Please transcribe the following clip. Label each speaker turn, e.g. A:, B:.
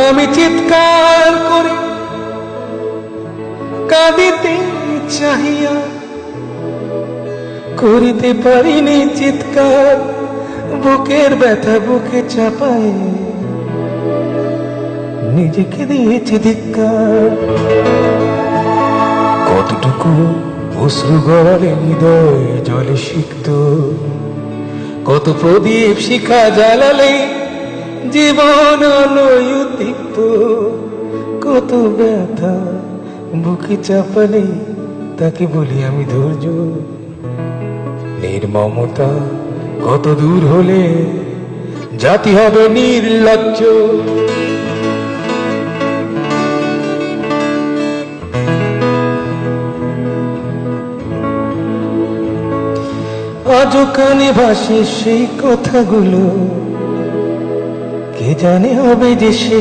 A: আমি চিৎকার করে কাঁদিতে চাহিয়া করিতে পারিনি চিৎকার, বুকের ব্যথা বুকে চাপায় নিজেকে দিয়েছি ধিক্কার। কতটুকু অশ্রু গড়ালে হৃদয় জলে সিক্ত, কত প্রদীপ শিখা জ্বালালে জীবন আলোয় উদ্দীপ্ত, কত ব্যথা বুকে চাপালে তাকে বলি আমি ধৈর্য। নির্মমতা কত দূর হলে জাতি হবে নির্লজ্জ। আজও কানে ভাসে সেই কথাগুলো, কে জানে হবে যে